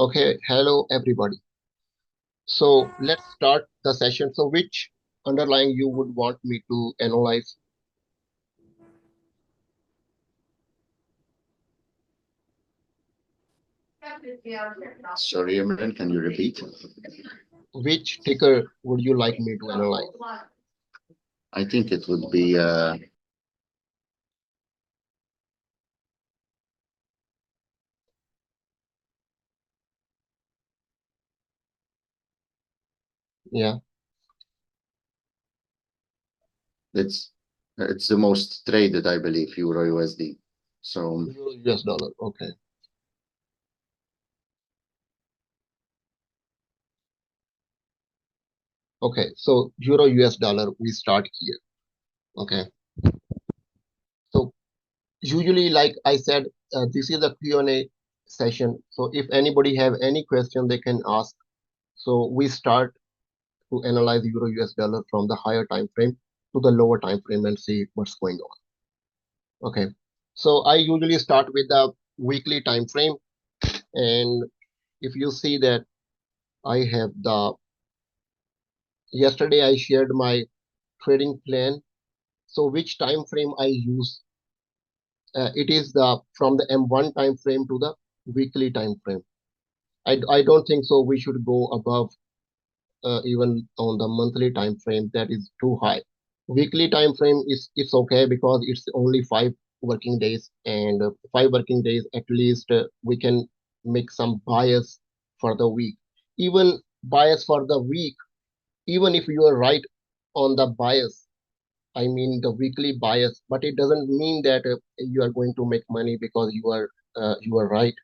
Okay, hello everybody. So let's start the session. So which underlying you would want me to analyze? Sorry, Imran, can you repeat? Which ticker would you like me to analyze? I think it would be Yeah, it's it's the most traded, I believe, Euro USD. So Euro US dollar. Okay. Okay, so Euro US dollar, we start here. Okay. So usually, like I said, this is a Q&A session. So if anybody have any question, they can ask. So we start to analyze Euro US dollar from the higher time frame to the lower time frame and see what's going on. Okay, so I usually start with the weekly time frame, and if you see that I have the yesterday I shared my trading plan. So which time frame I use? It is the from the M1 time frame to the weekly time frame. I don't think so. We should go above even on the monthly time frame. That is too high. Weekly time frame is it's okay because it's only 5 working days, and 5 working days at least we can make some bias for the week. Even bias for the week, even if you are right on the bias, I mean the weekly bias, but it doesn't mean that you are going to make money because you are right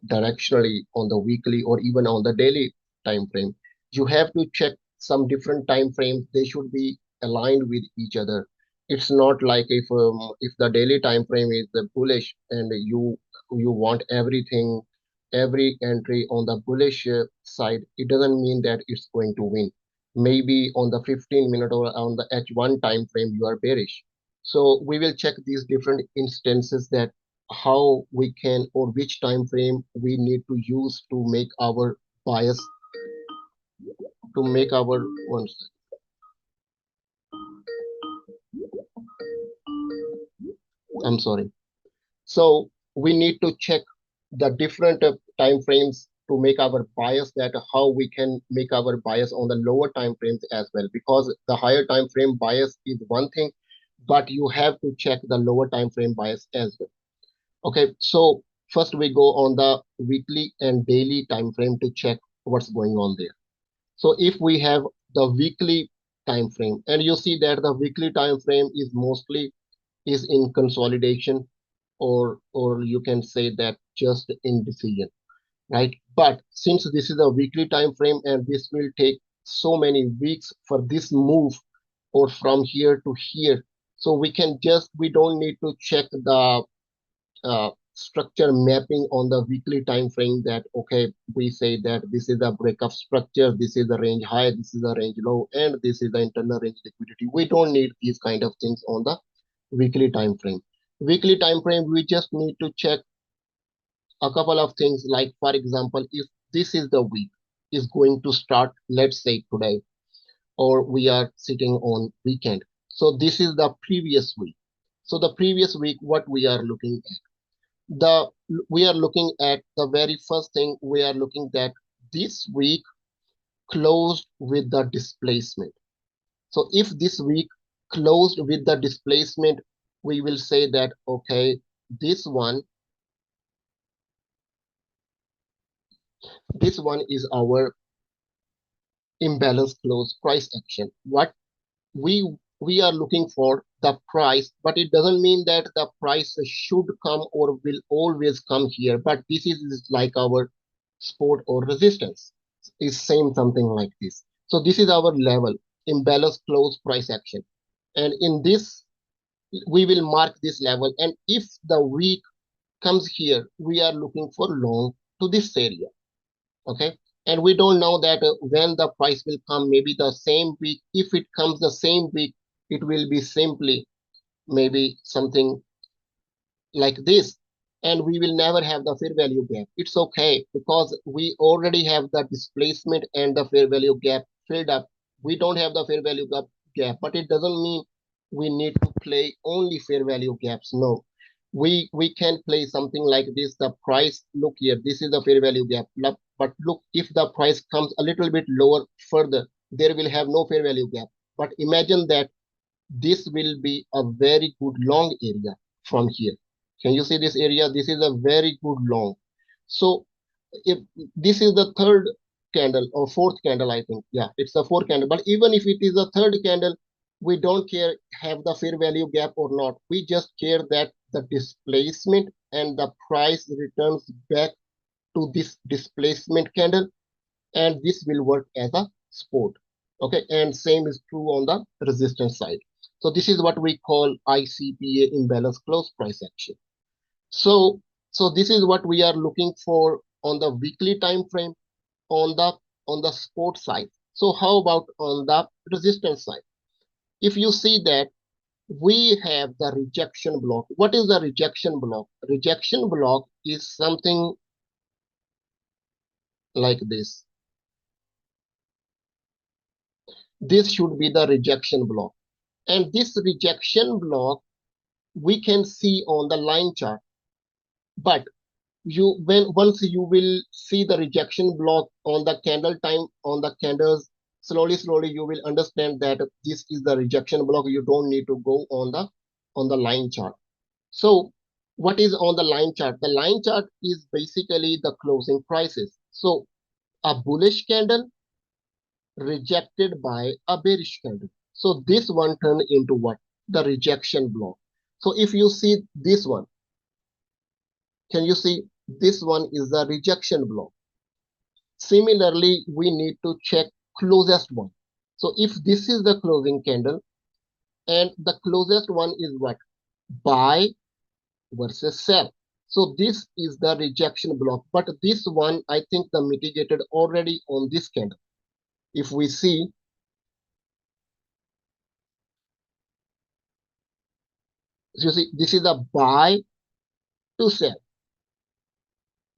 directionally on the weekly or even on the daily time frame. You have to check some different time frames. They should be aligned with each other. It's not like if the daily time frame is the bullish and you want everything, every entry on the bullish side, it doesn't mean that it's going to win. Maybe on the 15-minute or on the H1 time frame you are bearish. So we will check these different instances that how we can or which time frame we need to use to make our bias to make our one sec. I'm sorry. So we need to check the different time frames to make our bias, that how we can make our bias on the lower time frames as well, because the higher time frame bias is one thing, but you have to check the lower time frame bias as well. Okay, so first we go on the weekly and daily time frame to check what's going on there. So if we have the weekly time frame, and you see that the weekly time frame is mostly is in consolidation, or you can say that just indecision, right? But since this is a weekly time frame and this will take so many weeks for this move or from here to here, so we don't need to check the structure mapping on the weekly time frame, that okay, we say that this is a breakup structure, this is the range high, this is the range low, and this is the internal range liquidity. We don't need these kind of things on the weekly time frame. Weekly time frame, we just need to check a couple of things, like for example, if this is the week is going to start, let's say today, or we are sitting on weekend, so this is the previous week. So the previous week, what we are looking at, the we are looking at the very first thing, we are looking that this week closed with the displacement. So if this week closed with the displacement, we will say that okay, this one this one is our imbalance close price action. What we we are looking for the price, but it doesn't mean that the price should come or will always come here, but this is like our support or resistance is same something like this. So this is our level, imbalance close price action, and in this we will mark this level, and if the week comes here, we are looking for long to this area. Okay, and we don't know that when the price will come, maybe the same week. If it comes the same week, it will be simply maybe something like this, and we will never have the fair value gap. It's okay because we already have the displacement and the fair value gap filled up. We don't have the fair value gap, but it doesn't mean we need to play only fair value gaps. No, we can play something like this. The price, look here, this is the fair value gap. But look, if the price comes a little bit lower further, there will have no fair value gap. But imagine that this will be a very good long area from here. Can you see this area? This is a very good long. So if this is the third candle or fourth candle, I think. Yeah, it's the fourth candle. But even if it is a third candle, we don't care have the fair value gap or not. We just care that the displacement and the price returns back to this displacement candle, and this will work as a support. Okay, and same is true on the resistance side. So this is what we call ICPA, imbalance close price action. So this is what we are looking for on the weekly time frame on the support side. So how about on the resistance side? If you see that we have the rejection block. What is the rejection block? Rejection block is something like this. This should be the rejection block. And this rejection block we can see on the line chart. But once you will see the rejection block on the candle time, on the candles, slowly you will understand that this is the rejection block. You don't need to go on the line chart. So what is on the line chart? The line chart is basically the closing prices. So a bullish candle rejected by a bearish candle. So this one turned into what? The rejection block. So if you see this one, can you see this one is the rejection block? Similarly, we need to check closest one. So if this is the closing candle and the closest one is what? Buy versus sell. So this is the rejection block. But this one, I think the mitigated already on this candle. If we see, you see, this is a buy to sell.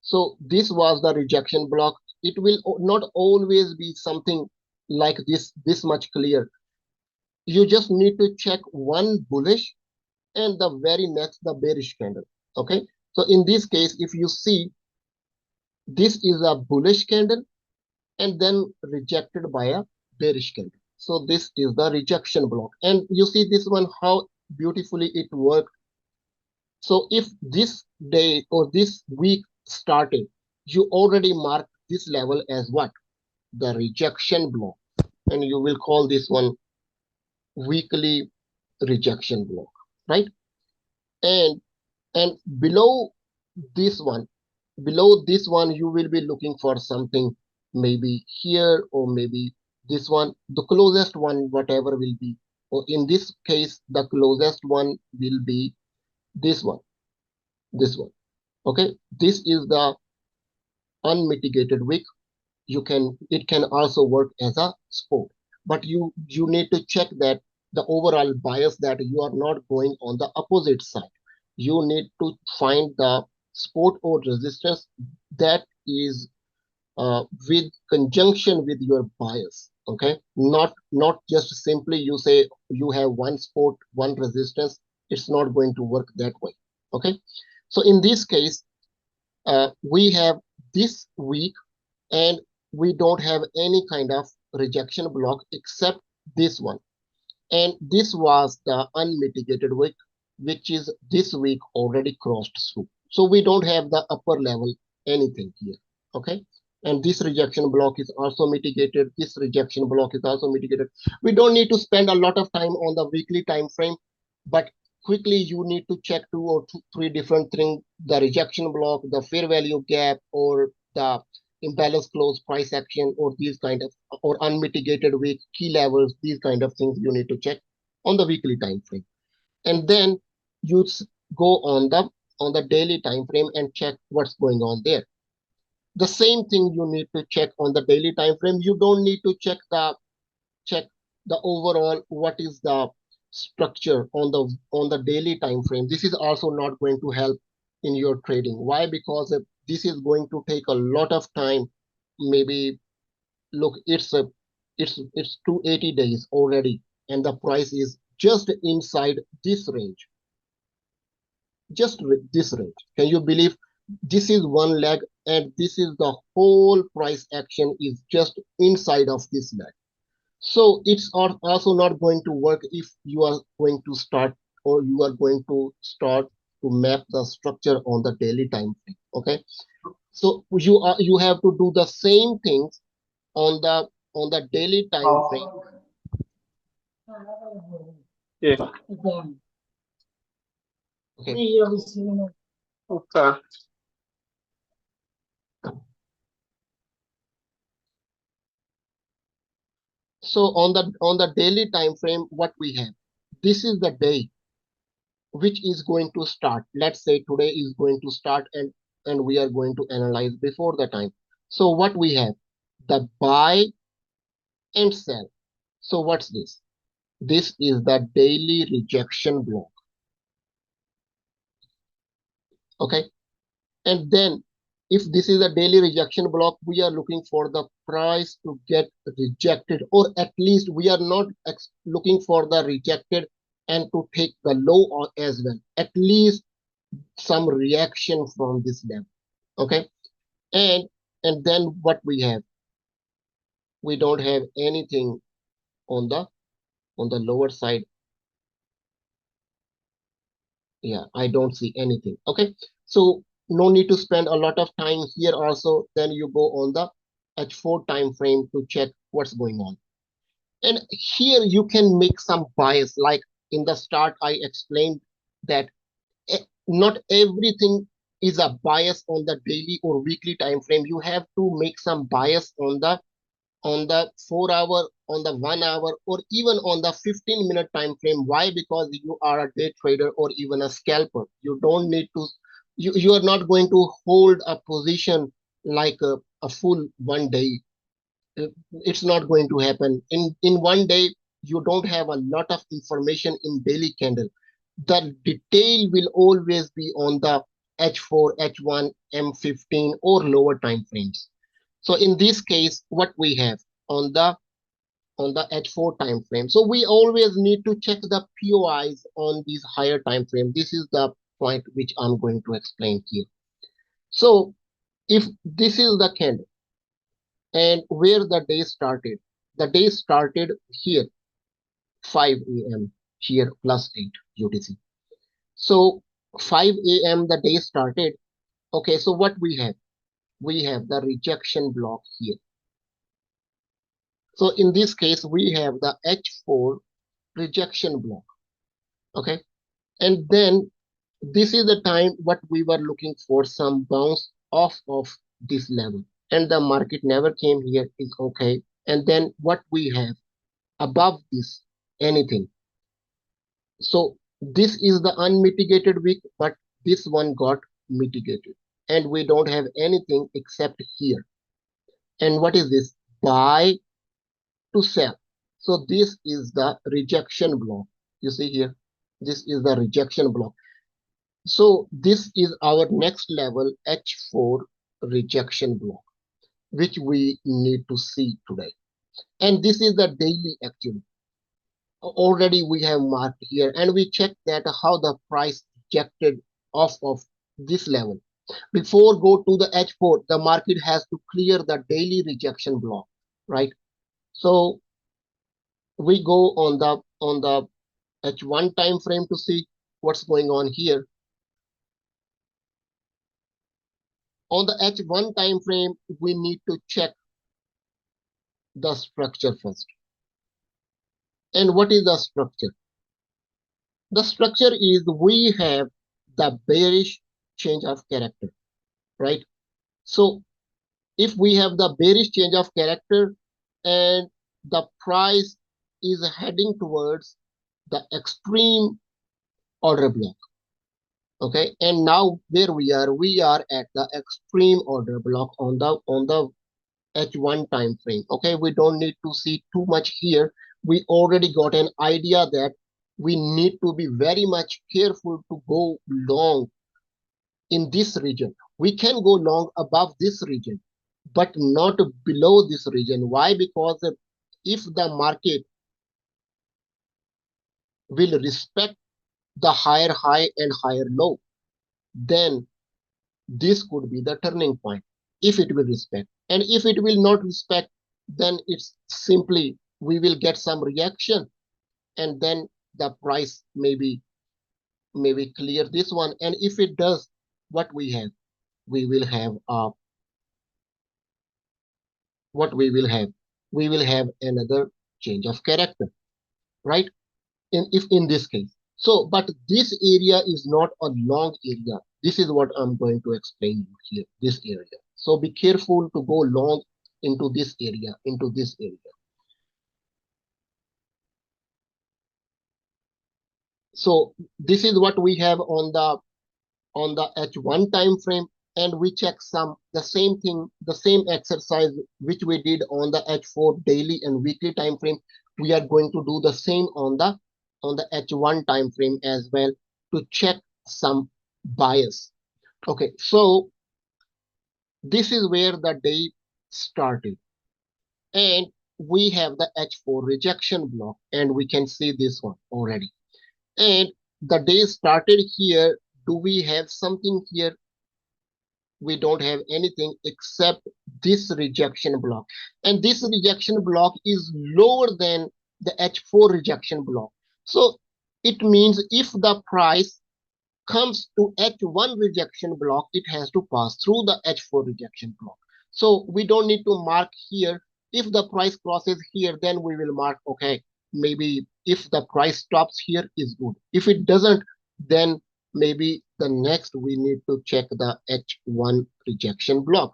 So this was the rejection block. It will not always be something like this much clear. You just need to check one bullish and the very next the bearish candle. Okay, so in this case, if you see, this is a bullish candle and then rejected by a bearish candle. So this is the rejection block, and you see this one how beautifully it worked. So if this day or this week started, you already marked this level as what? The rejection block, and you will call this one weekly rejection block, right? And below this one, you will be looking for something maybe here or maybe this one, the closest one, whatever will be. Or in this case, the closest one will be this one, this one. Okay, this is the unmitigated wick. It can also work as a support, but you need to check that the overall bias that you are not going on the opposite side. You need to find the support or resistance that is with conjunction with your bias. Okay, not just simply you say you have one support, one resistance. It's not going to work that way. Okay, so in this case, we have this week and we don't have any kind of rejection block except this one. And this was the unmitigated week, which is this week already crossed through. So we don't have the upper level anything here. Okay. And this rejection block is also mitigated. This rejection block is also mitigated. We don't need to spend a lot of time on the weekly time frame, but quickly you need to check three different things: the rejection block, the fair value gap, or the imbalance close price action, or these kind of, or unmitigated week key levels. These kind of things you need to check on the weekly time frame, and then you go on the daily time frame and check what's going on there. The same thing you need to check on the daily time frame. You don't need to check the overall what is the structure on the daily time frame. This is also not going to help. in your trading. Why? Because this is going to take a lot of time. Maybe look, it's 280 days already, and the price is just inside this range, just this range. Can you believe? This is one leg, and this is the whole price action is just inside of this leg. So it's also not going to work if you are going to start, or you are going to start to map the structure on the daily time frame. Okay, so you have to do the same things on the daily time frame. Yeah. Okay, Okay. so on the daily time frame, what we have, this is the day which is going to start. Let's say today is going to start, and we are going to analyze before the time. So what we have, the buy and sell. So what's this? This is the daily rejection block. Okay, and then if this is a daily rejection block, we are looking for the price to get rejected, or at least we are not looking for the rejected and to take the low as well, at least some reaction from this level. Okay, and then what we have, we don't have anything on the lower side. Yeah, I don't see anything. Okay, so no need to spend a lot of time here. Also, then you go on the H4 time frame to check what's going on, and here you can make some bias. Like in the start I explained that not everything is a bias on the daily or weekly time frame. You have to make some bias on the 4 hour, on the 1 hour, or even on the 15-minute time frame. Why? Because you are a day trader or even a scalper. You don't need to, you are not going to hold a position like a full 1 day. It's not going to happen. In 1 day, you don't have a lot of information in daily candle. The detail will always be on the H4, H1, M15 or lower time frames. So in this case, what we have on the H4 time frame. So we always need to check the POIs on these higher time frame. This is the point which I'm going to explain here. So if this is the candle and where the day started here 5 a.m. here plus 8 UTC. So 5 a.m. the day started. Okay, so what we have? We have the rejection block here. So in this case, we have the H4 rejection block. Okay, and then this is the time what we were looking for, some bounce off of this level, and the market never came here, is okay. And then what we have above this, anything. So this is the unmitigated week, but this one got mitigated, and we don't have anything except here. And what is this? Buy to sell. So this is the rejection block. You see here, this is the rejection block. So this is our next level H4 rejection block, which we need to see today. And this is the daily actually. Already we have marked here, and we check that how the price rejected off of this level. Before go to the H4, the market has to clear the daily rejection block, right? So we go on the H1 time frame to see what's going on here. On the H1 time frame, we need to check the structure first. And what is the structure? The structure is we have the bearish change of character, right? So if we have the bearish change of character and the price is heading towards the extreme order block, okay, and now where we are at the extreme order block on the H1 time frame. Okay, we don't need to see too much here. We already got an idea that we need to be very much careful to go long in this region. We can go long above this region, but not below this region. Why? Because if the market will respect the higher high and higher low, then this could be the turning point if it will respect. And if it will not respect, then it's simply we will get some reaction, and then the price maybe clear this one. And if it does, what we have? We will have what we will have? We will have another change of character, right? In this case. So, but this area is not a long area. This is what I'm going to explain you here, this area. So be careful to go long into this area, So this is what we have on the H1 time frame, and we check the same thing, the same exercise which we did on the H4 daily and weekly time frame. We are going to do the same on the H1 time frame as well to check some bias. Okay, so this is where the day started, and we have the H4 rejection block, and we can see this one already. And the day started here. Do we have something here? We don't have anything except this rejection block, and this rejection block is lower than the H4 rejection block. So it means if the price comes to H1 rejection block, it has to pass through the H4 rejection block. So we don't need to mark here. If the price crosses here, then we will mark, okay, maybe if the price stops here is good. If it doesn't, then maybe the next we need to check the H1 rejection block.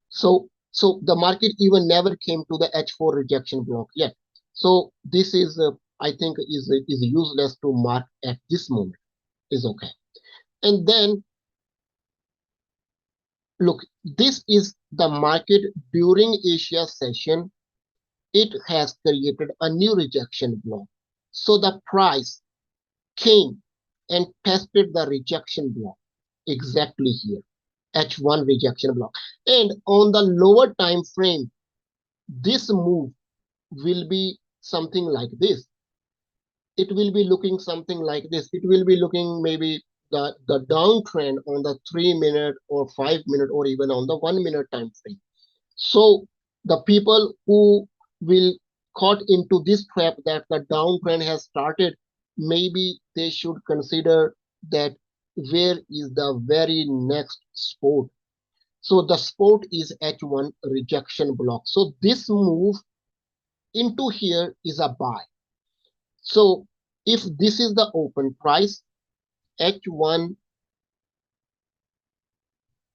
So the market even never came to the H4 rejection block yet. So this is, I think, is useless to mark at this moment. Is okay. And then look, this is the market during Asia session. It has created a new rejection block. So the price came and tested the rejection block exactly here, H1 rejection block. And on the lower time frame, this move will be something like this. It will be looking something like this. It will be looking maybe the downtrend on the 3-minute or 5-minute or even on the 1-minute time frame. So the people who will caught into this trap that the downtrend has started, maybe they should consider that where is the very next support. So the support is H1 rejection block. So this move into here is a buy. So if this is the open price, H1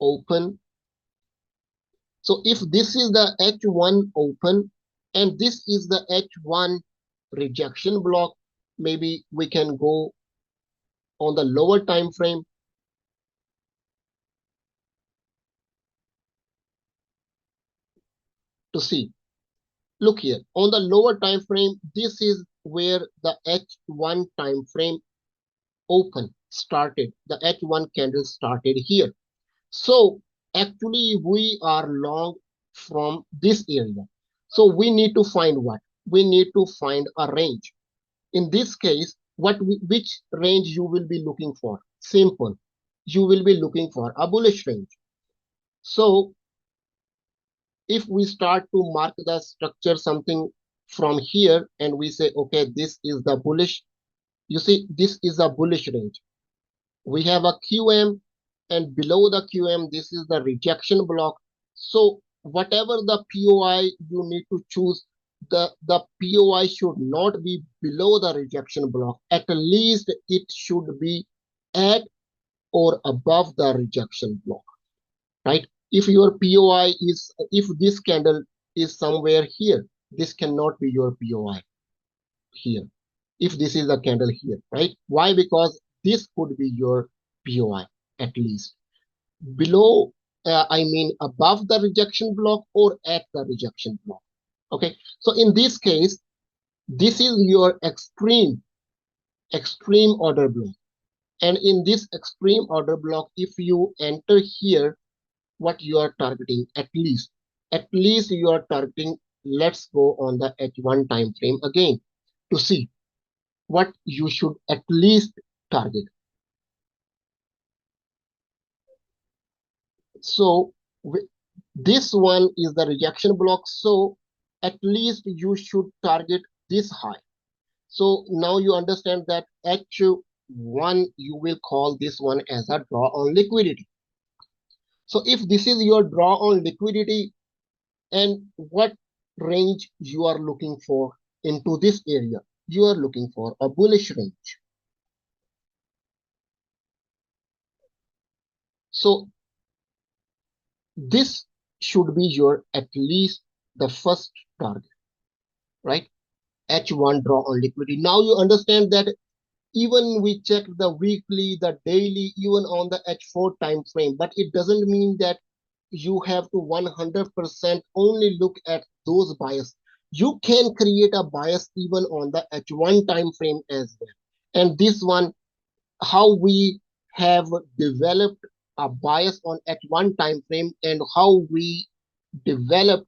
open. So if this is the H1 open and this is the H1 rejection block, maybe we can go on the lower time frame to see. Look here, on the lower time frame, this is where the H1 time frame open started. The H1 candle started here. So actually we are long from this area. So we need to find what? We need to find a range. In this case, which range you will be looking for? Simple. You will be looking for a bullish range. So if we start to mark the structure something from here and we say, okay, this is the bullish, you see, this is a bullish range. We have a QM, and below the QM, this is the rejection block. So whatever the POI you need to choose, the POI should not be below the rejection block. At least it should be at or above the rejection block, right? If your POI is, if this candle is somewhere here, this cannot be your POI here. If this is a candle here, right? Why? Because this could be your POI at least. Below, I mean above the rejection block or at the rejection block. Okay, so in this case, this is your extreme order block. And in this extreme order block, if you enter here, what you are targeting, at least you are targeting, let's go on the H1 time frame again to see what you should at least target. So this one is the rejection block, so at least you should target this high. So now you understand that H1, you will call this one as a draw on liquidity. So if this is your draw on liquidity, and what range you are looking for into this area, you are looking for a bullish range. So this should be your at least the first target, right? H1 draw on liquidity. Now you understand that even we check the weekly, the daily, even on the H4 time frame, but it doesn't mean that you have to 100% only look at those bias. You can create a bias even on the H1 time frame as well. And this one, how we have developed a bias on H1 time frame and how we develop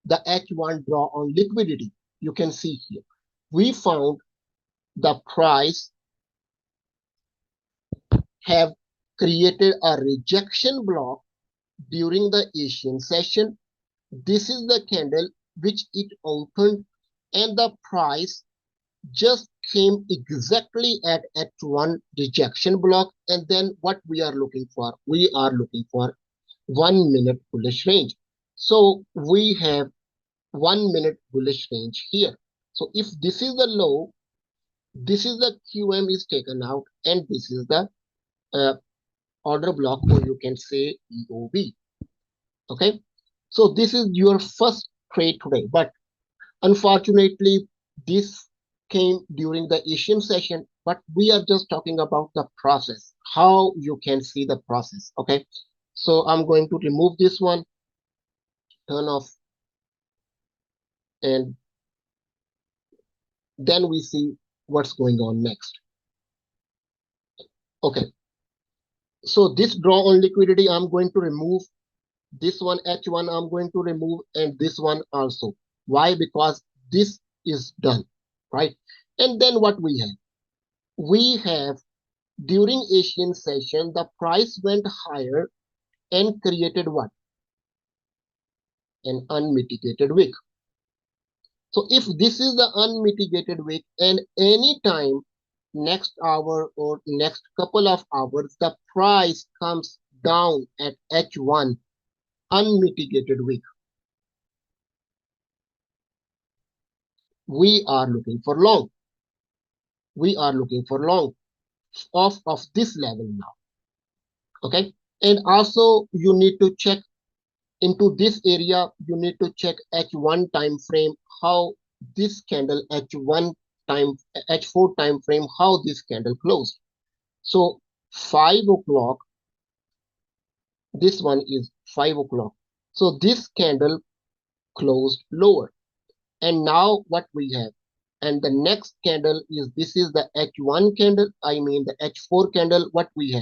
the H1 draw on liquidity. You can see here. We found the price have created a rejection block during the Asian session. This is the candle which it opened, and the price just came exactly at H1 rejection block. And then what we are looking for? We are looking for 1 minute bullish range. So we have 1 minute bullish range here. So if this is the low, this is the QM is taken out, and this is the order block, or you can say EOB. Okay, so this is your first trade today, but unfortunately this came during the Asian session, but we are just talking about the process, how you can see the process. Okay, so I'm going to remove this one, turn off, and then we see what's going on next. Okay, so this draw on liquidity, I'm going to remove this one. H1 I'm going to remove, and this one also. Why? Because this is done, right? And then what we have during Asian session, the price went higher and created what? An unmitigated wick. So if this is the unmitigated wick, and any time next hour or next couple of hours, the price comes down at H1 unmitigated wick, we are looking for long. We are looking for long of this level now. Okay, and also you need to check into this area, you need to check H1 time frame, how this candle H1 time, H4 time frame, how this candle closed. So 5 o'clock, this one is 5 o'clock. So this candle closed lower. And now what we have, and the next candle is, this is the H1 candle, I mean the H4 candle. What we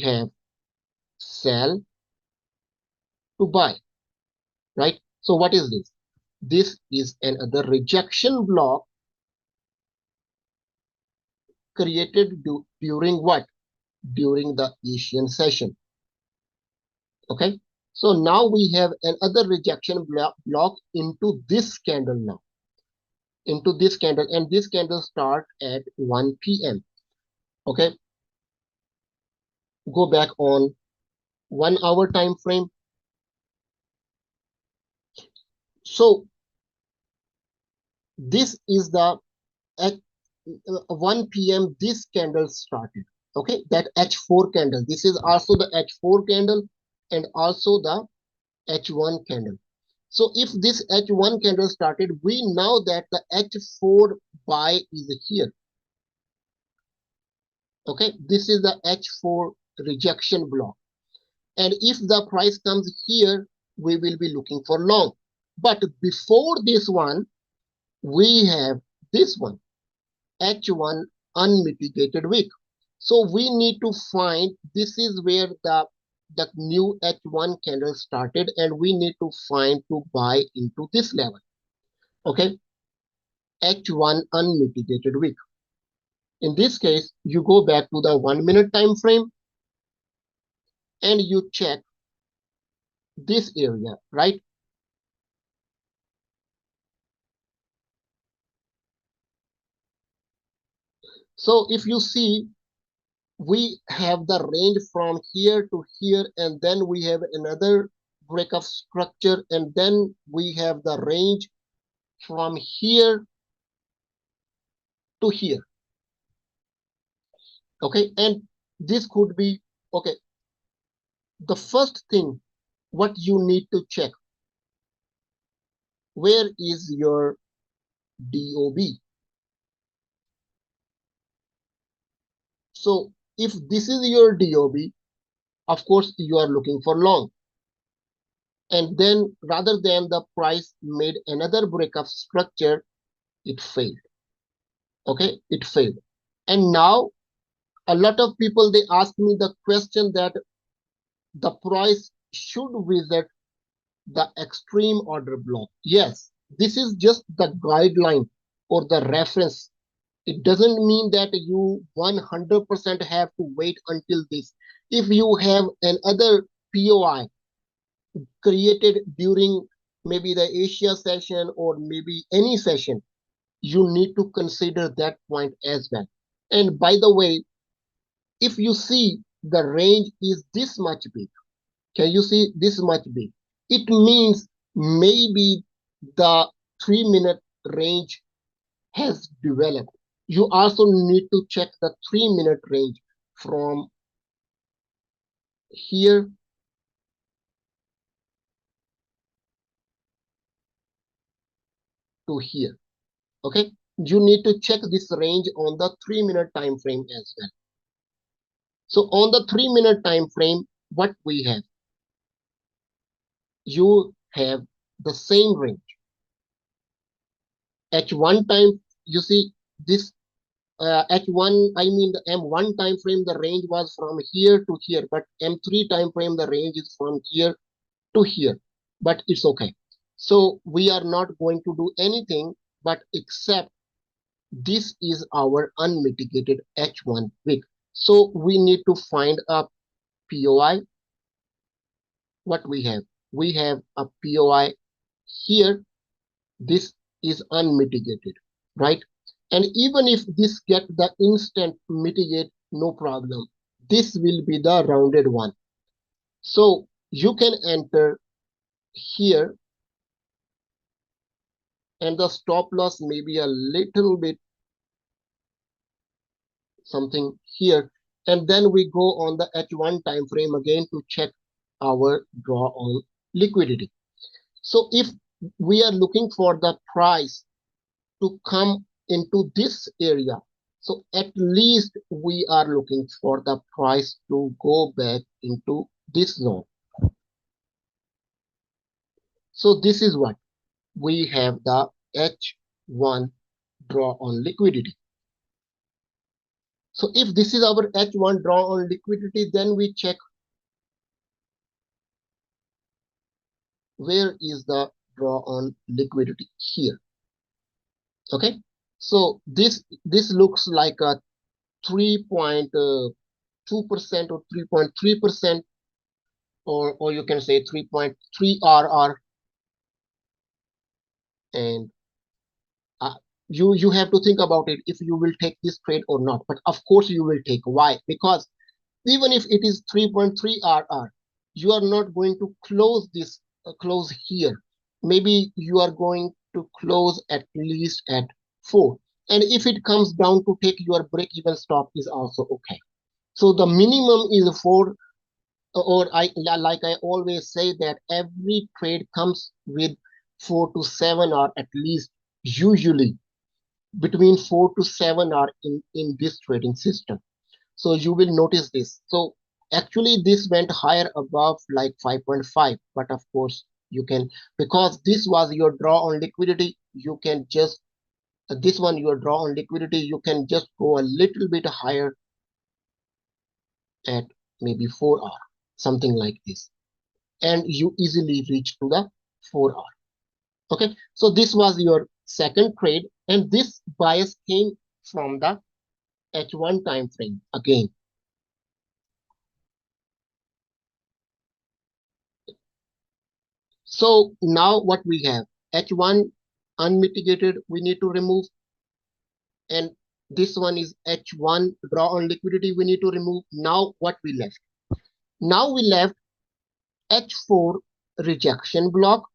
have sell to buy, right? So what is this? This is another rejection block created during what? During the Asian session. Okay, so now we have another rejection block into this candle now, into this candle, and this candle start at 1 p.m. Okay, go back on 1 hour time frame. So this is the at 1 p.m. this candle started. Okay, that H4 candle, this is also the H4 candle and also the H1 candle. So if this H1 candle started, we know that the H4 buy is here. Okay, this is the H4 rejection block. And if the price comes here, we will be looking for long. But before this one, we have this one, H1 unmitigated wick. So we need to find, this is where the new H1 candle started, and we need to find to buy into this level. Okay, H1 unmitigated wick. In this case, you go back to the 1 minute time frame and you check this area, right? So if you see, we have the range from here to here, and then we have another break of structure, and then we have the range from here to here. Okay, and this could be, okay, the first thing what you need to check, where is your DOB? So if this is your DOB, of course you are looking for long, and then rather than the price made another break of structure, it failed. Okay, it failed. And now a lot of people, they ask me the question that the price should visit the extreme order block. Yes, this is just the guideline or the reference. It doesn't mean that you 100% have to wait until this. If you have another POI created during maybe the Asia session or maybe any session, you need to consider that point as well. And by the way, if you see the range is this much big, can you see this much big? It means maybe the 3 minute range has developed. You also need to check the 3 minute range from here to here. Okay, you need to check this range on the 3 minute time frame as well. So on the 3 minute time frame, what we have, you have the same range. At one time, you see this H1, I mean the M1 time frame, the range was from here to here, but M3 time frame, the range is from here to here, but it's okay. So we are not going to do anything but except this is our unmitigated H1 wick. So we need to find a POI. What we have? We have a POI here. This is unmitigated, right? And even if this get the instant mitigate, no problem. This will be the rounded one. So you can enter here, and the stop loss may be a little bit something here. And then we go on the H1 time frame again to check our draw on liquidity. So if we are looking for the price to come into this area, so at least we are looking for the price to go back into this zone. So this is what we have, the H1 draw on liquidity. So if this is our H1 draw on liquidity, then we check where is the draw on liquidity here. Okay, so this looks like a 3.2% or 3.3%, or you can say 3.3 RR, and you have to think about it if you will take this trade or not. But of course you will take. Why? Because even if it is 3.3 RR, you are not going to close this close here. Maybe you are going to close at least at 4. And if it comes down to take your break-even stop is also okay. So the minimum is 4, or like I always say that every trade comes with 4 to 7, or at least usually between 4 to 7 are in this trading system. So you will notice this. So actually this went higher above like 5.5, but of course you can, because this was your draw on liquidity, you can just this one your draw on liquidity, you can just go a little bit higher at maybe 4 hour, something like this, and you easily reach to the 4 hour. Okay, so this was your second trade, and this bias came from the H1 time frame again. So now what we have, H1 unmitigated, we need to remove, and this one is H1 draw on liquidity, we need to remove. Now what we left? Now we left H4 rejection block,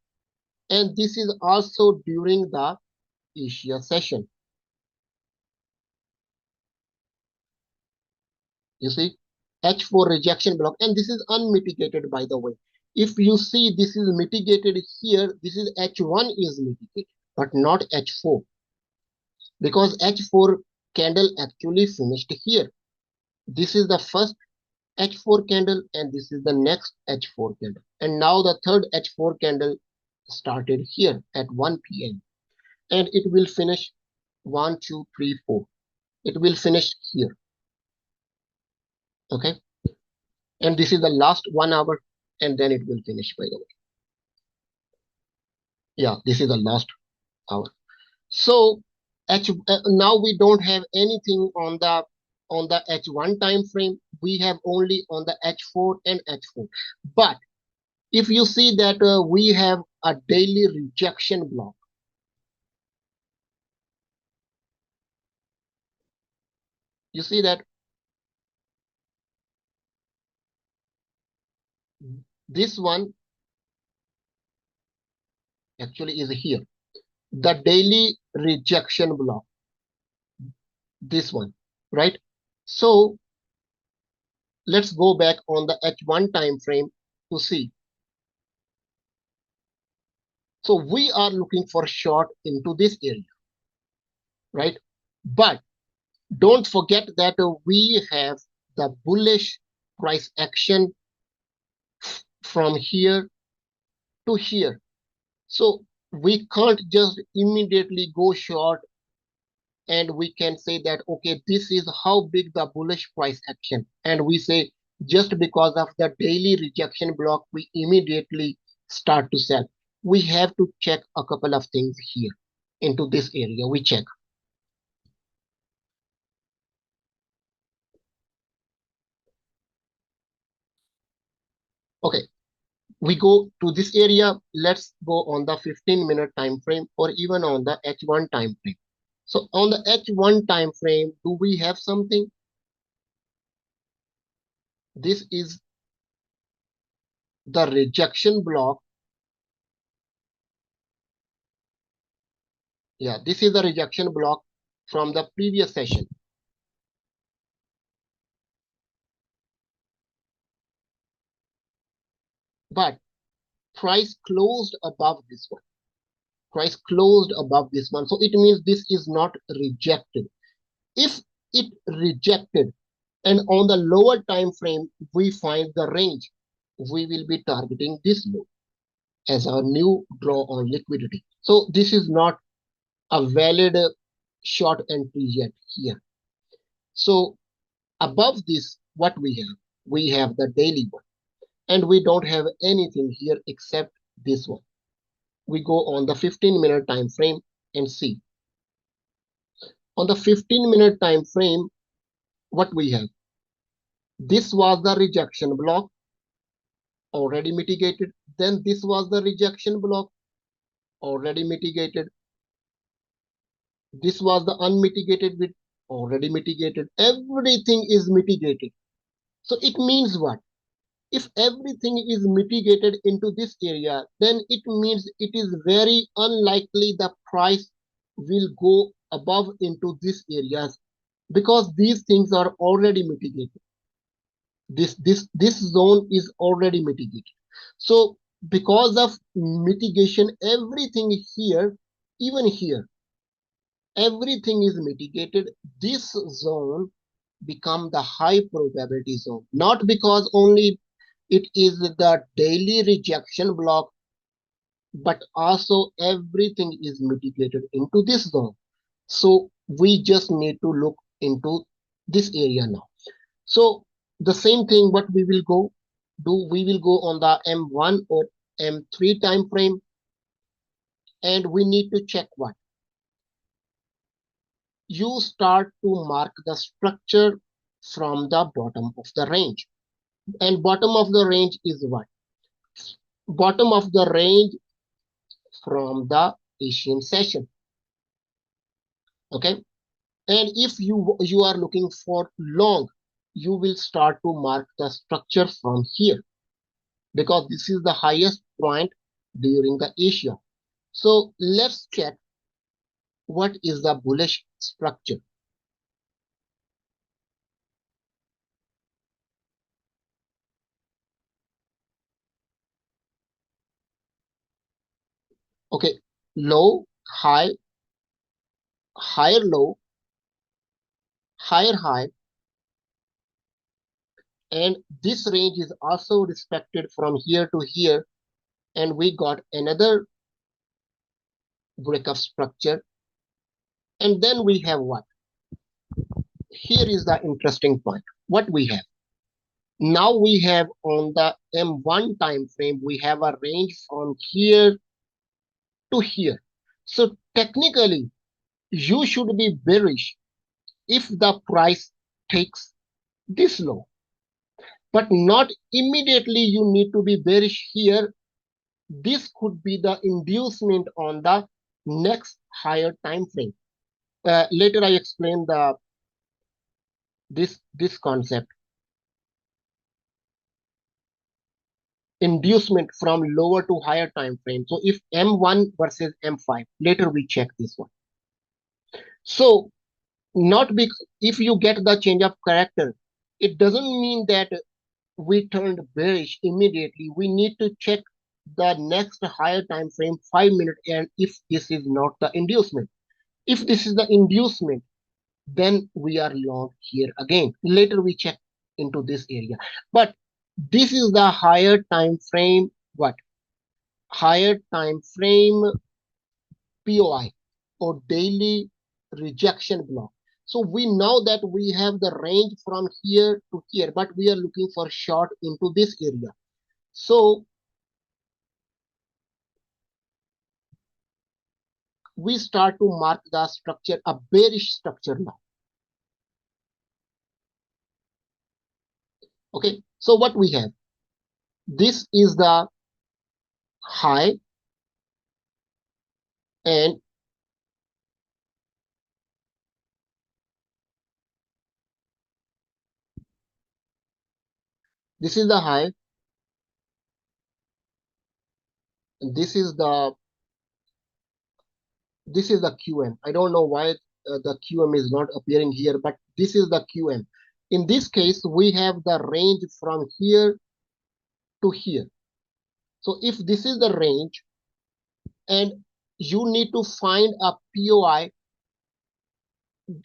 and this is also during the Asia session. You see, H4 rejection block, and this is unmitigated, by the way. If you see, this is mitigated here, this is H1 is mitigated, but not H4, because H4 candle actually finished here. This is the first H4 candle, and this is the next H4 candle, and now the third H4 candle started here at 1 p.m. and it will finish 1, 2, 3, 4. It will finish here. Okay, and this is the last 1 hour, and then it will finish, by the way. Yeah, this is the last hour. So now we don't have anything on the H1 time frame. We have only on the H4 and H4. But if you see that we have a daily rejection block, you see that this one actually is here, the daily rejection block, this one, right? So let's go back on the H1 time frame to see. So we are looking for short into this area, right? But don't forget that we have the bullish price action from here to here. So we can't just immediately go short and we can say that, okay, this is how big the bullish price action. And we say just because of the daily rejection block, we immediately start to sell. We have to check a couple of things here into this area. We check. Okay, we go to this area. Let's go on the 15-minute time frame or even on the H1 time frame. So on the H1 time frame, do we have something? This is the rejection block. Yeah, this is the rejection block from the previous session. But price closed above this one. Price closed above this one. So it means this is not rejected. If it rejected and on the lower time frame, we find the range, we will be targeting this low as our new draw on liquidity. So this is not a valid short entry yet here. So above this, what we have? We have the daily one. And we don't have anything here except this one. We go on the 15-minute time frame and see. On the 15-minute time frame, what we have? This was the rejection block, already mitigated. Then this was the rejection block, already mitigated. This was the unmitigated bit, already mitigated. Everything is mitigated. So it means what? If everything is mitigated into this area, then it means it is very unlikely the price will go above into these areas because these things are already mitigated. This zone is already mitigated. So because of mitigation, everything here, even here, everything is mitigated. This zone become the high probability zone, not because only it is the daily rejection block, but also everything is mitigated into this zone. So we just need to look into this area now. So The same thing what we will do, we will go on the M1 or M3 time frame, and we need to check what? You start to mark the structure from the bottom of the range. And bottom of the range is what? Bottom of the range from the Asian session. Okay. And if you are looking for long, you will start to mark the structure from here, because this is the highest point during the Asia. So let's check what is the bullish structure. Okay, low, high, higher low, higher high, and this range is also respected from here to here, and we got another breakup structure. And then we have what? Here is the interesting point. What we have? Now we have on the M1 time frame, we have a range from here to here. So technically, you should be bearish if the price takes this low, but not immediately you need to be bearish here. This could be the inducement on the next higher time frame. Later I explain this concept. Inducement from lower to higher time frame. So if M1 versus M5, later we check this one. So not big, if you get the change of character, it doesn't mean that we turned bearish immediately. We need to check the next higher time frame, 5 minute, and if this is not the inducement. If this is the inducement, then we are long here again. Later we check into this area. But this is the higher time frame, what? Higher time frame POI, or daily rejection block. So we know that we have the range from here to here, but we are looking for short into this area. So we start to mark the structure, a bearish structure now. Okay, so what we have? This is the high, and this is the high, this is the QM. I don't know why the QM is not appearing here, but this is the QM. In this case, we have the range from here to here. So if this is the range, and you need to find a POI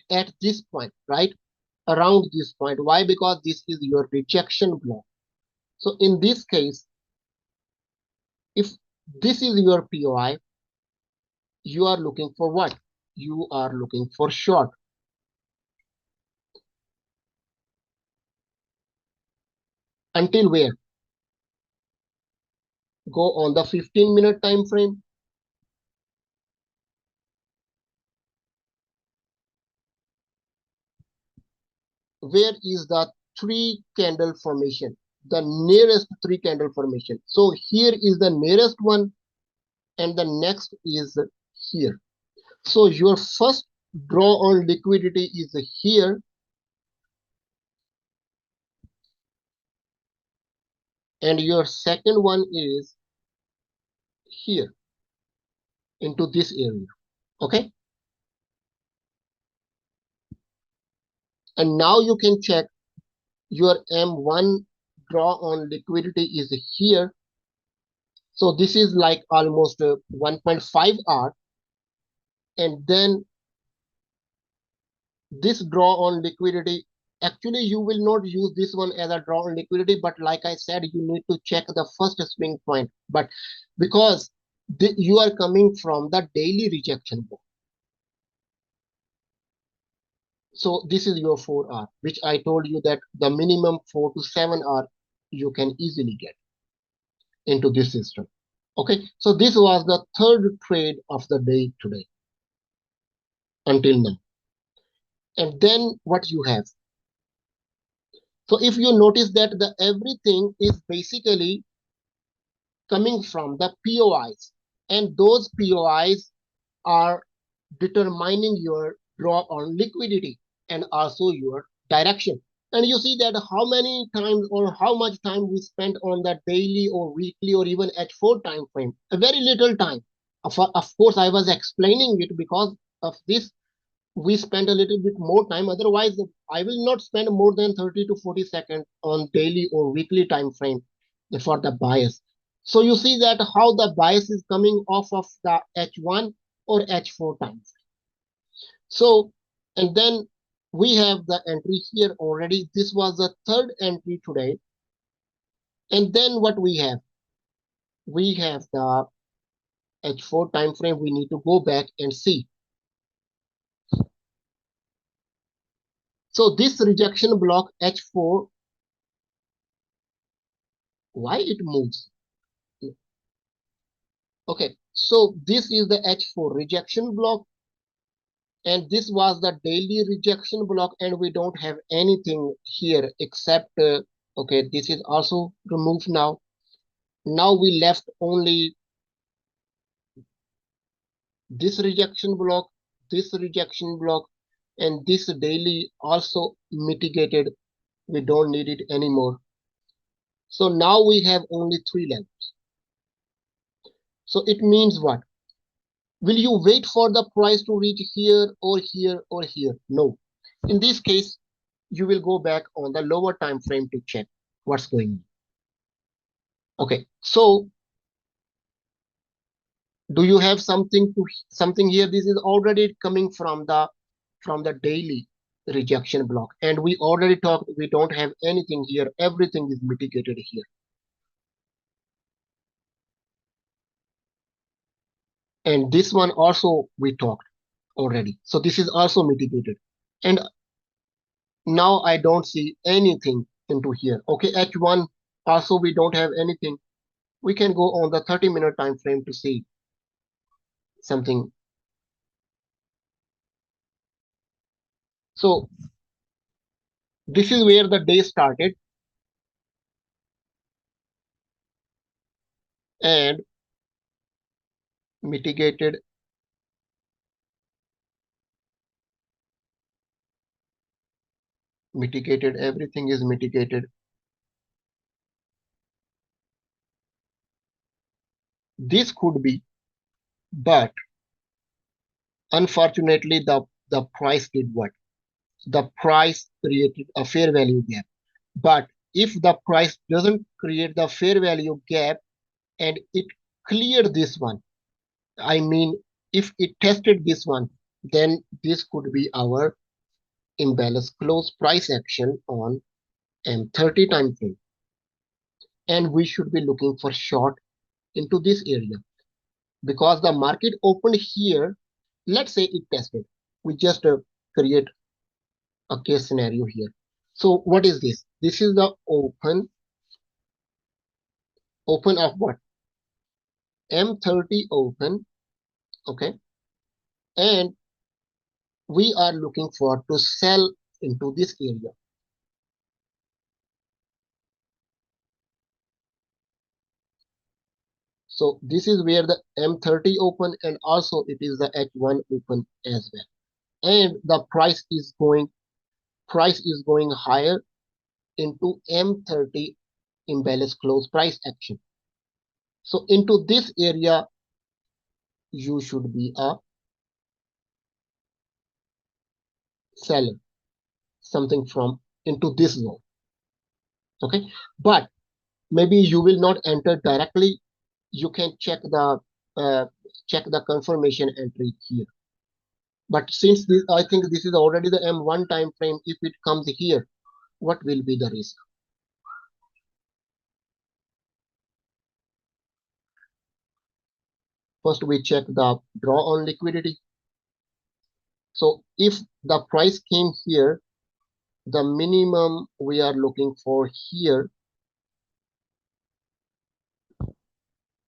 at this point, right? Around this point. Why? Because this is your rejection block. So in this case, if this is your POI, you are looking for what? You are looking for short. Until where? Go on the 15-minute time frame. Where is the three candle formation? The nearest three candle formation. So here is the nearest one, and the next is here. So your first draw on liquidity is here, and your second one is here into this area. Okay, and now you can check your M1 draw on liquidity is here. So this is like almost 1.5 hour, and then this draw on liquidity, actually you will not use this one as a draw on liquidity, but like I said, you need to check the first swing point. But because you are coming from the daily rejection point, So this is your 4 hour, which I told you that the minimum 4 to 7 hour you can easily get into this system. Okay, so this was the third trade of the day today until now. And then what you have. So if you notice that the everything is basically coming from the POIs, and those POIs are determining your draw on liquidity and also your direction. And you see that how many times or how much time we spent on that daily or weekly or even H4 time frame. A very little time. Of course, I was explaining it because of this. We spend a little bit more time. Otherwise, I will not spend more than 30 to 40 seconds on daily or weekly time frame for the bias. So you see that how the bias is coming off of the H1 or H4 time. So, and then we have the entry here already. This was the third entry today. And then what we have? We have the H4 time frame. We need to go back and see. So this rejection block H4, why it moves? Okay, so this is the H4 rejection block, and this was the daily rejection block, and we don't have anything here except, okay, this is also removed now. Now we left only this rejection block, and this daily also mitigated. We don't need it anymore. So now we have only 3 levels. So it means what? Will you wait for the price to reach here or here or here? No. In this case, you will go back on the lower time frame to check what's going on. Okay, so do you have something here? This is already coming from the daily rejection block, and we already talked. We don't have anything here. Everything is mitigated here, and this one also we talked already. So this is also mitigated, and now I don't see anything into here. Okay, H1 also we don't have anything. We can go on the 30-minute time frame to see something. So this is where the day started, and mitigated everything is mitigated. This could be, but unfortunately the price did what? The price created a fair value gap. But if the price doesn't create the fair value gap and it cleared this one, I mean, if it tested this one, then this could be our imbalance close price action on M30 time frame. And we should be looking for short into this area because the market opened here. Let's say it tested. We just create a case scenario here. So what is this? This is the open of what? M30 open. Okay. And we are looking for to sell into this area. So this is where the M30 open, and also it is the H1 open as well. And the price is going higher into M30 imbalance close price action. So into this area, you should be a seller, something from into this zone. Okay, but maybe you will not enter directly. You can uh, check the confirmation entry here. But since this, I think this is already the M1 time frame. If it comes here, what will be the risk? First, we check the draw on liquidity. So if the price came here, the minimum we are looking for here,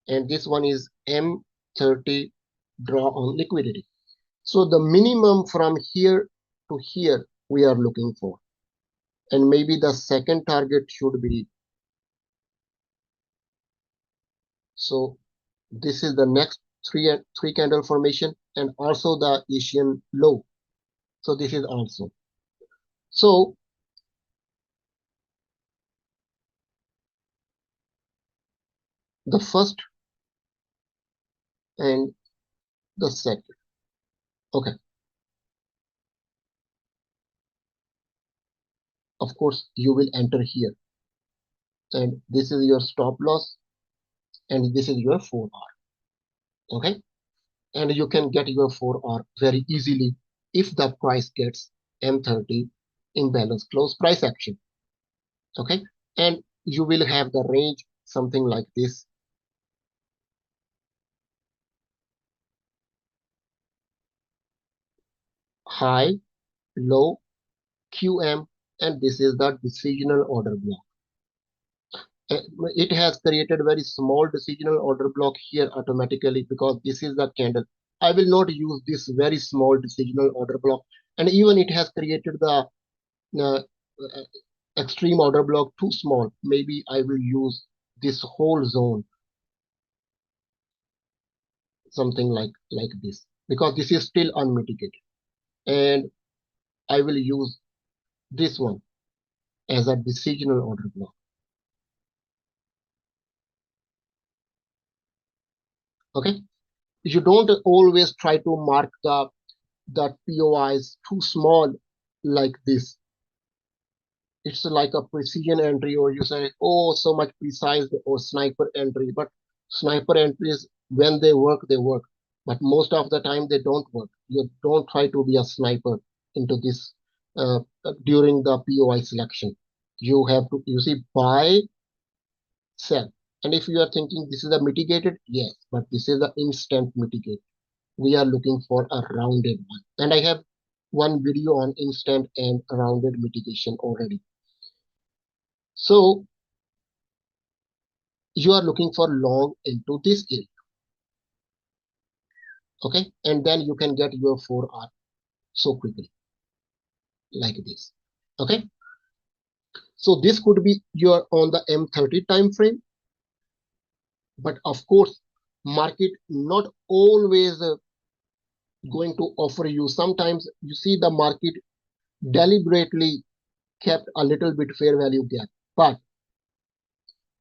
and this one is M30 draw on liquidity. So the minimum from here to here we are looking for. And maybe the second target should be, so this is the next three candle formation, and also the Asian low. So this is also. So the first and the second. Okay. Of course, you will enter here. And this is your stop loss, and this is your 4R. Okay. And you can get your 4R very easily if the price gets M30 imbalance close price action. Okay. And you will have the range something like this. High, low, QM, and this is the decisional order block. It has created very small decisional order block here automatically because this is the candle. I will not use this very small decisional order block, and even it has created the uh, extreme order block too small. Maybe I will use this whole zone, something like this, because this is still unmitigated, and I will use this one as a decisional order block. Okay, you don't always try to mark the POIs too small like this. It's like a precision entry, or you say, oh, so much precise, or sniper entry. But sniper entries, when they work, they work. But most of the time, they don't work. You don't try to be a sniper into this during the POI selection. You have to, you see, buy, sell. And if you are thinking this is a mitigated, yes, but this is the instant mitigate. We are looking for a rounded one. And I have one video on instant and rounded mitigation already. So you are looking for long into this area. Okay, and then you can get your 4R so quickly like this. Okay, so this could be your on the M30 time frame, but of course market not always going to offer you. Sometimes you see the market deliberately kept a little bit fair value gap, but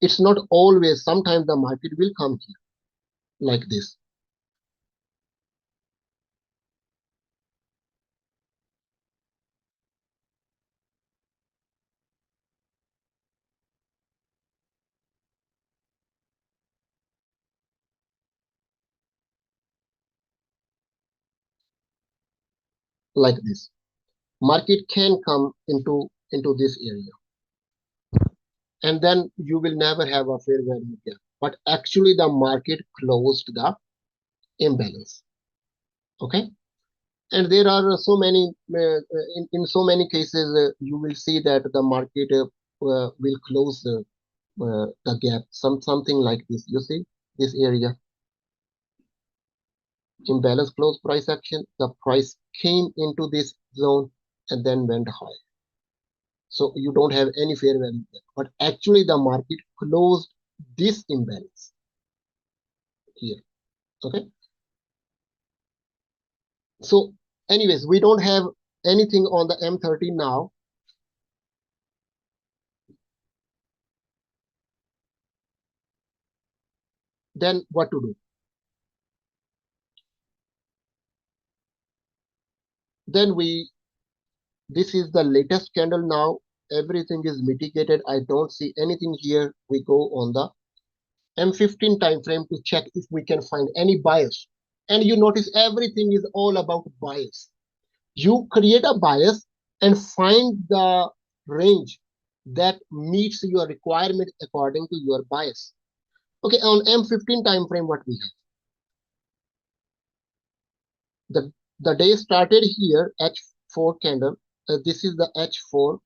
it's not always. Sometimes the market will come here like this. Like this. Market can come into this area, and then you will never have a fair value gap. But actually, the market closed the imbalance. Okay, and there are so many in so many cases you will see that the market will close the gap. Something like this. You see this area, imbalance close price action. The price came into this zone and then went high. So you don't have any fair value there. But actually the market closed this imbalance here. Okay. So anyways, we don't have anything on the M30 now. Then what to do? Then this is the latest candle now. Everything is mitigated. I don't see anything here. We go on the M15 time frame to check if we can find any bias. And you notice everything is all about bias. You create a bias and find the range that meets your requirement according to your bias. Okay, on M15 time frame, what we have? The day started here, H4 candle. This is the H4,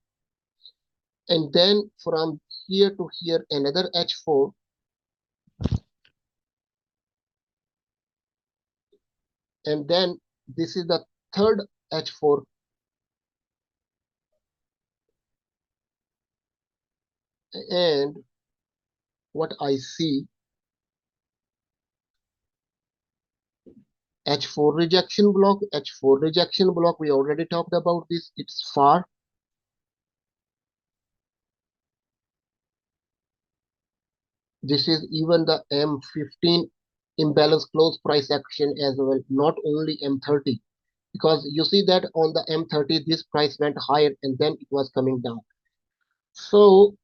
and then from here to here another H4, and then this is the third H4, and what I see, H4 rejection block, H4 rejection block. We already talked about this. It's far. This is even the M15 imbalance close price action as well, not only M30, because you see that on the M30 this price went higher and then it was coming down. So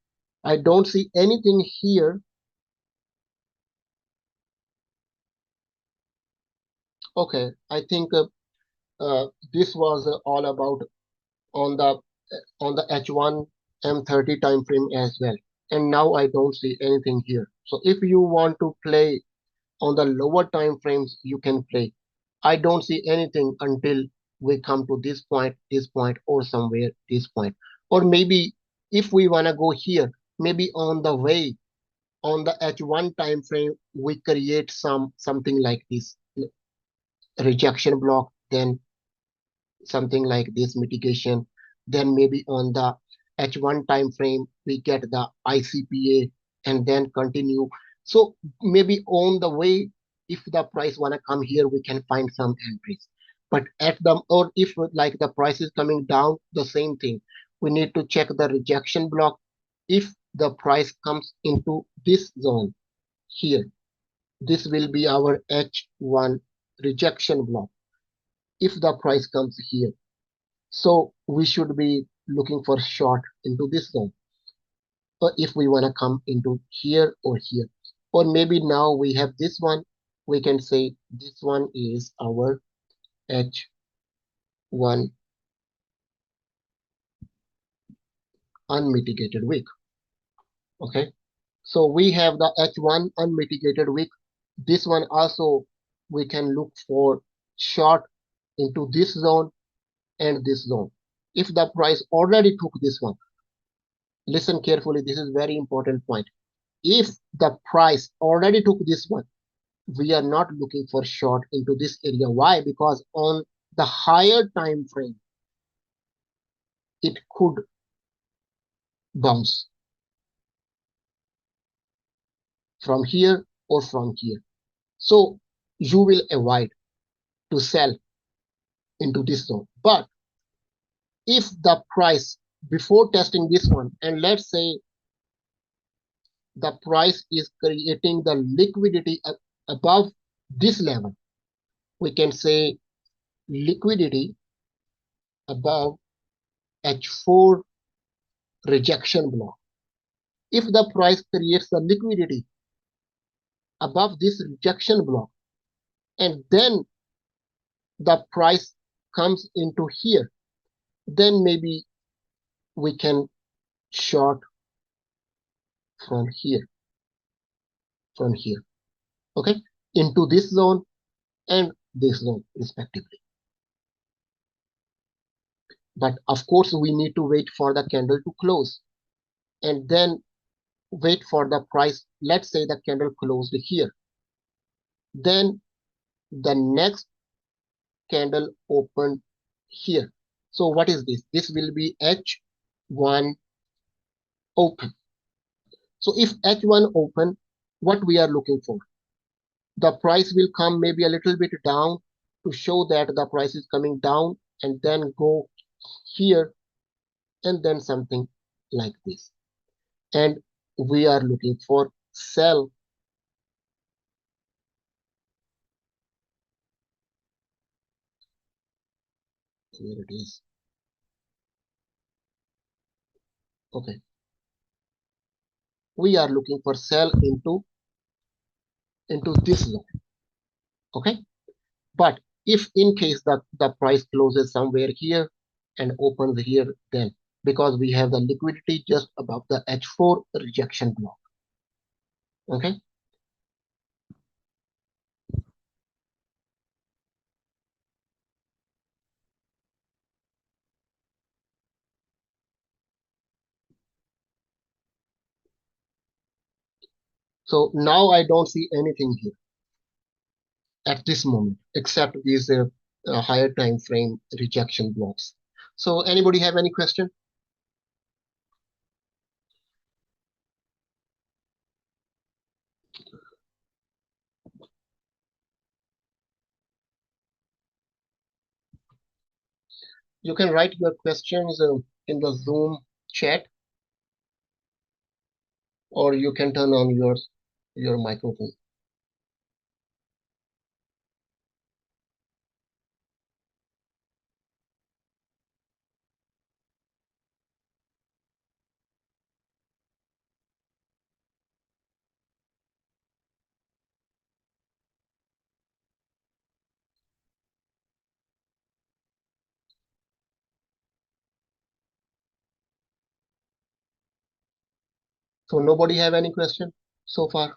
I don't see anything here. Okay, I think this was all about on the H1 M30 time frame as well. And now I don't see anything here. So if you want to play on the lower time frames, you can play. I don't see anything until we come to this point, or somewhere this point. Or maybe if we want to go here, maybe on the way on the H1 time frame, we create something like this rejection block, then something like this mitigation. Then maybe on the H1 time frame, we get the ICPA and then continue. So maybe on the way, if the price wanna come here, we can find some entries. But at the, or if like the price is coming down, the same thing. We need to check the rejection block. If the price comes into this zone here, this will be our H1 rejection block. If the price comes here, so we should be looking for short into this zone. Or if we want to come into here or here, or maybe now we have this one, we can say this one is our H1 unmitigated wick. Okay, so we have the H1 unmitigated wick. This one also we can look for short into this zone and this zone. If the price already took this one, listen carefully, this is very important point. If the price already took this one, we are not looking for short into this area. Why? Because on the higher time frame, it could bounce from here or from here. So you will avoid to sell into this zone. But if the price before testing this one, and let's say the price is creating the liquidity above this level, we can say liquidity above H4 rejection block. If the price creates the liquidity above this rejection block, and then the price comes into here, then maybe we can short from here, okay, into this zone and this zone respectively. But of course, we need to wait for the candle to close and then wait for the price. Let's say the candle closed here. Then the next candle opened here. So what is this? This will be H1 open. So if H1 open, what we are looking for? The price will come maybe a little bit down to show that the price is coming down, and then go here and then something like this. And we are looking for sell. Here it is. Okay. We are looking for sell into this zone. Okay. But if in case the price closes somewhere here and opens here, then because we have the liquidity just above the H4 rejection block. Okay. So now I don't see anything here at this moment, except these higher time frame rejection blocks. So anybody have any question? You can write your questions in the Zoom chat, or you can turn on your microphone. So nobody have any question so far?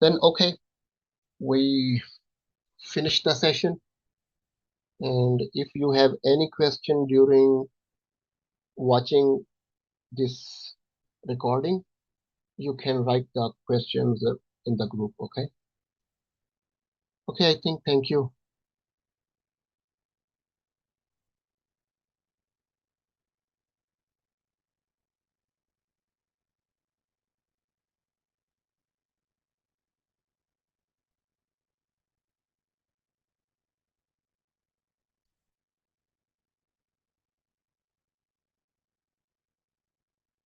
Then okay, we finish the session. And if you have any question during watching this recording, you can write the questions in the group, okay? Okay, I think thank you.